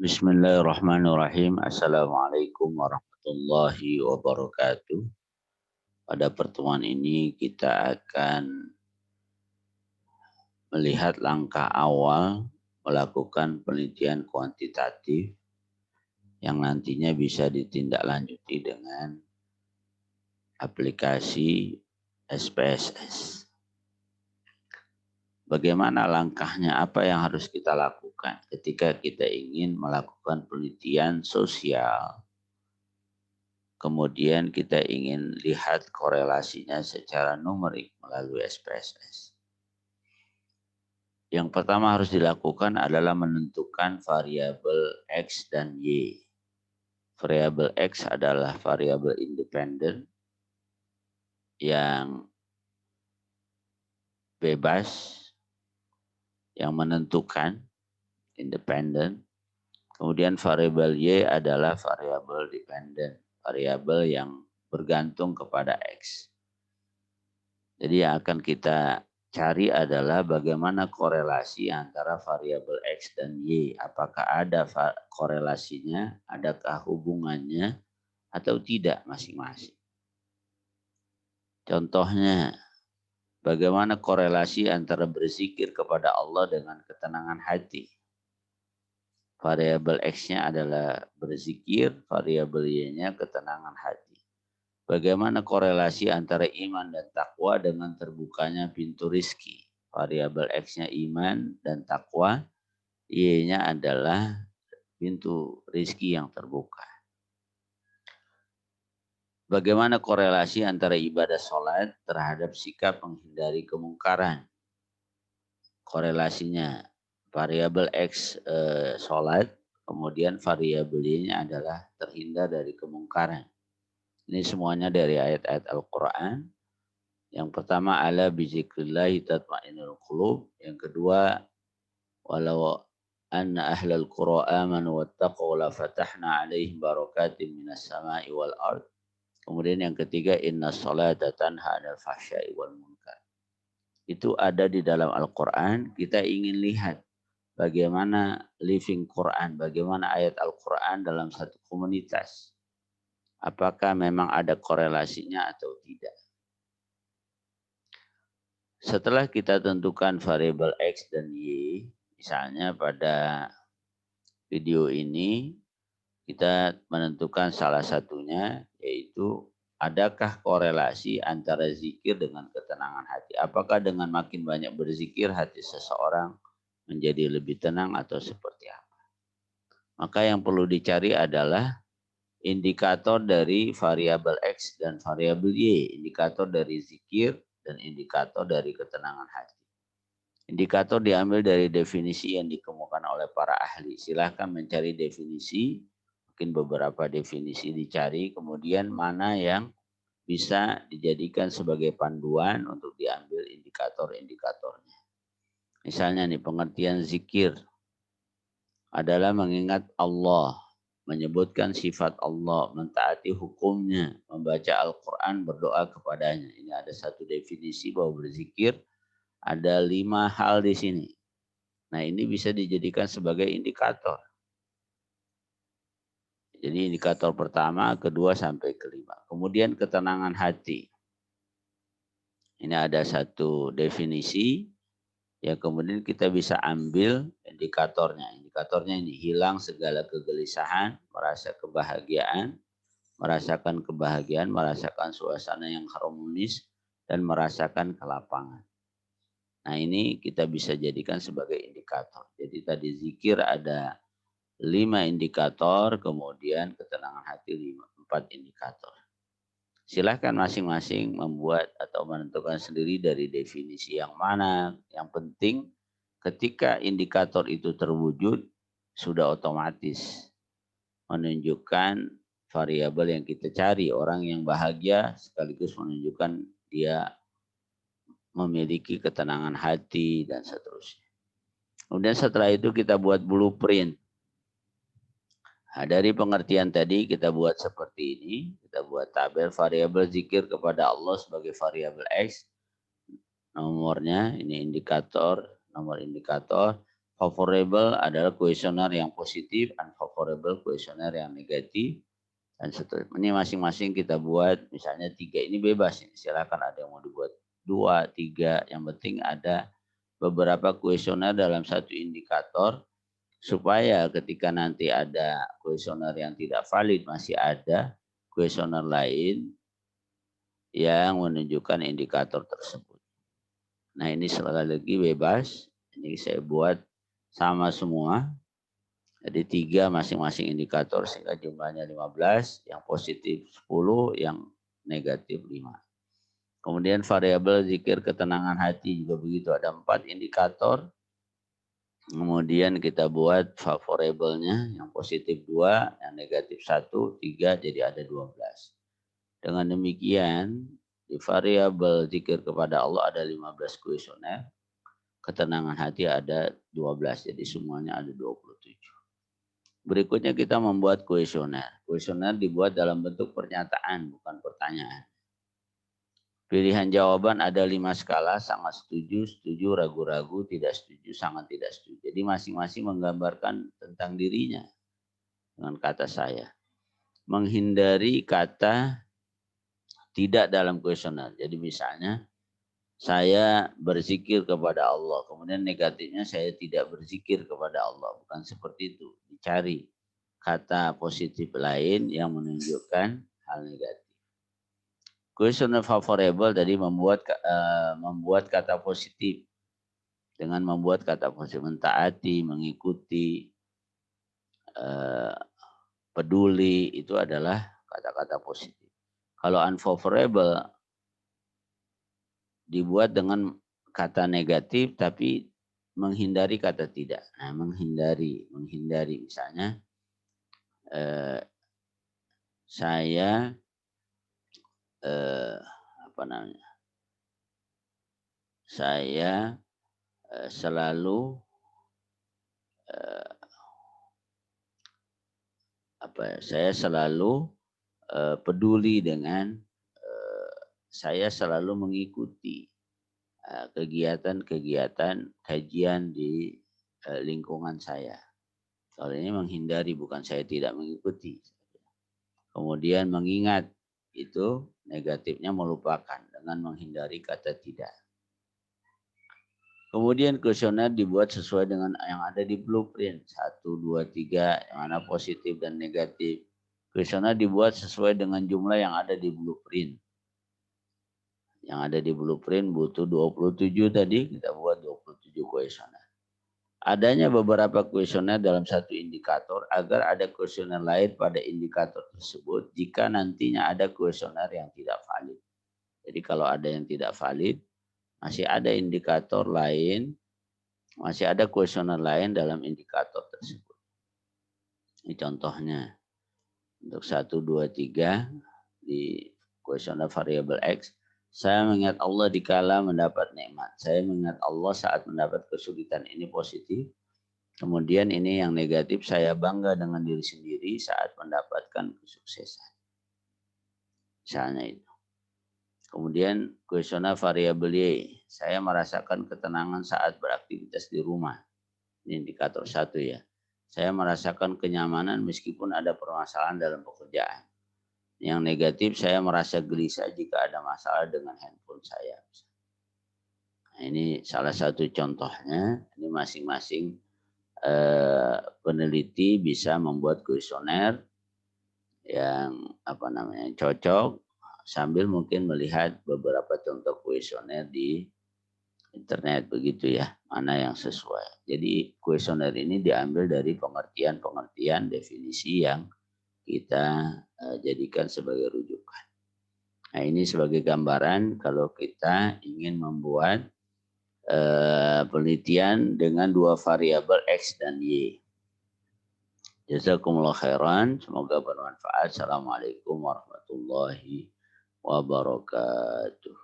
Bismillahirrahmanirrahim. Assalamualaikum warahmatullahi wabarakatuh. Pada pertemuan ini kita akan melihat langkah awal melakukan penelitian kuantitatif yang nantinya bisa ditindaklanjuti dengan aplikasi SPSS. Bagaimana langkahnya, apa yang harus kita lakukan ketika kita ingin melakukan penelitian sosial, kemudian kita ingin lihat korelasinya secara numerik melalui SPSS. Yang pertama harus dilakukan adalah menentukan variabel X dan Y. Variabel X adalah variabel independen yang bebas, yang menentukan, independen. Kemudian variabel Y adalah variabel dependen, variabel yang bergantung kepada X. Jadi yang akan kita cari adalah bagaimana korelasi antara variabel X dan Y. Apakah ada korelasinya, adakah hubungannya, atau tidak masing-masing. Contohnya, bagaimana korelasi antara berzikir kepada Allah dengan ketenangan hati. Variabel X-nya adalah berzikir, variabel Y-nya ketenangan hati. Bagaimana korelasi antara iman dan takwa dengan terbukanya pintu rizki. Variabel X-nya iman dan takwa, Y-nya adalah pintu rizki yang terbuka. Bagaimana korelasi antara ibadah sholat terhadap sikap menghindari kemungkaran. Korelasinya variabel X sholat, kemudian variabel Y-nya adalah terhindar dari kemungkaran. Ini semuanya dari ayat-ayat Al-Quran. Yang pertama, ala bizikrillahi tatma'innul qulub. Yang kedua, walau anna ahlal qura amanu wattaqaw la fatahna alaihim barakatim minas sama'i wal ard. Kemudian yang ketiga, inna sholata tanha 'anil fahsya'i wal munkar. Itu ada di dalam Al-Quran. Kita ingin lihat bagaimana living Quran, bagaimana ayat Al-Quran dalam satu komunitas. Apakah memang ada korelasinya atau tidak. Setelah kita tentukan variabel X dan Y, misalnya pada video ini kita menentukan salah satunya, yaitu adakah korelasi antara zikir dengan ketenangan hati. Apakah dengan makin banyak berzikir hati seseorang menjadi lebih tenang atau seperti apa. Maka yang perlu dicari adalah indikator dari variabel X dan variabel Y. Indikator dari zikir dan indikator dari ketenangan hati. Indikator diambil dari definisi yang dikemukakan oleh para ahli. Silahkan mencari definisi, mungkin beberapa definisi dicari, kemudian mana yang bisa dijadikan sebagai panduan untuk diambil indikator-indikatornya. Misalnya nih, pengertian zikir adalah mengingat Allah, menyebutkan sifat Allah, mentaati hukumnya, membaca Al-Quran, berdoa kepadanya. Ini ada satu definisi bahwa berzikir ada 5 hal di sini. Nah, ini bisa dijadikan sebagai indikator. Jadi indikator pertama, kedua sampai kelima. Kemudian ketenangan hati. Ini ada satu definisi. Ya, kemudian kita bisa ambil indikatornya. Indikatornya ini hilang segala kegelisahan, merasa kebahagiaan, merasakan suasana yang harmonis, dan merasakan kelapangan. Nah, ini kita bisa jadikan sebagai indikator. Jadi tadi zikir ada 5 indikator, kemudian ketenangan hati 4 indikator. Silahkan masing-masing membuat atau menentukan sendiri dari definisi yang mana. Yang penting ketika indikator itu terwujud, sudah otomatis menunjukkan variabel yang kita cari. Orang yang bahagia sekaligus menunjukkan dia memiliki ketenangan hati dan seterusnya. Kemudian setelah itu kita buat blueprint. Nah, dari pengertian tadi kita buat seperti ini. Kita buat tabel variabel zikir kepada Allah sebagai variabel X. Nomornya ini indikator, nomor indikator. Favorable adalah kuesioner yang positif, unfavorable kuesioner yang negatif, dan seterusnya. Ini masing-masing kita buat, misalnya 3 ini bebas, silakan ada yang mau dibuat 2, 3, yang penting ada beberapa kuesioner dalam satu indikator, supaya ketika nanti ada kuesioner yang tidak valid, masih ada kuesioner lain yang menunjukkan indikator tersebut. Nah ini sekali lagi bebas, ini saya buat sama semua. Jadi 3 masing-masing indikator sehingga jumlahnya 15, yang positif 10, yang negatif 5. Kemudian variabel zikir ketenangan hati juga begitu, ada 4 indikator. Kemudian kita buat favorabelnya, yang positif 2, yang negatif 1, 3, jadi ada 12. Dengan demikian, di variabel zikir kepada Allah ada 15 kuesioner, ketenangan hati ada 12, jadi semuanya ada 27. Berikutnya kita membuat kuesioner. Kuesioner dibuat dalam bentuk pernyataan, bukan pertanyaan. Pilihan jawaban ada 5 skala, sangat setuju, setuju, ragu-ragu, tidak setuju, sangat tidak setuju. Jadi masing-masing menggambarkan tentang dirinya dengan kata saya. Menghindari kata tidak dalam kuesioner. Jadi misalnya, saya berzikir kepada Allah, kemudian negatifnya saya tidak berzikir kepada Allah. Bukan seperti itu. Dicari kata positif lain yang menunjukkan hal negatif. Kuesioner favorable tadi membuat kata positif. Dengan membuat kata positif, mentaati, mengikuti, peduli, itu adalah kata-kata positif. Kalau unfavorable dibuat dengan kata negatif tapi menghindari kata tidak. Nah, menghindari misalnya saya saya selalu peduli dengan saya selalu mengikuti kegiatan-kegiatan kajian di lingkungan saya. Kalau ini menghindari, bukan saya tidak mengikuti. Kemudian mengingat, itu negatifnya melupakan dengan menghindari kata tidak. Kemudian kuesioner dibuat sesuai dengan yang ada di blueprint. 1, 2, 3, yang mana positif dan negatif. Kuesioner dibuat sesuai dengan jumlah yang ada di blueprint. Yang ada di blueprint butuh 27 tadi, kita buat 27 kuesioner. Adanya beberapa kuesioner dalam satu indikator agar ada kuesioner lain pada indikator tersebut jika nantinya ada kuesioner yang tidak valid. Jadi kalau ada yang tidak valid, masih ada indikator lain, masih ada kuesioner lain dalam indikator tersebut. Ini contohnya. Untuk 1, 2, 3 di kuesioner variabel X, saya mengingat Allah dikala mendapat nikmat. Saya mengingat Allah saat mendapat kesulitan, ini positif. Kemudian ini yang negatif, saya bangga dengan diri sendiri saat mendapatkan kesuksesan. Misalnya itu. Kemudian kuesioner variabel Y, saya merasakan ketenangan saat beraktivitas di rumah. Ini indikator 1 ya. Saya merasakan kenyamanan meskipun ada permasalahan dalam pekerjaan. Yang negatif, saya merasa gelisah jika ada masalah dengan handphone saya. Nah, ini salah satu contohnya. Ini masing-masing peneliti bisa membuat kuesioner yang cocok sambil mungkin melihat beberapa contoh kuesioner di internet begitu ya, mana yang sesuai. Jadi kuesioner ini diambil dari pengertian-pengertian definisi yang kita jadikan sebagai rujukan. Nah ini sebagai gambaran kalau kita ingin membuat penelitian dengan 2 variabel X dan Y. Jazakumullah khairan, semoga bermanfaat. Assalamualaikum warahmatullahi wabarakatuh.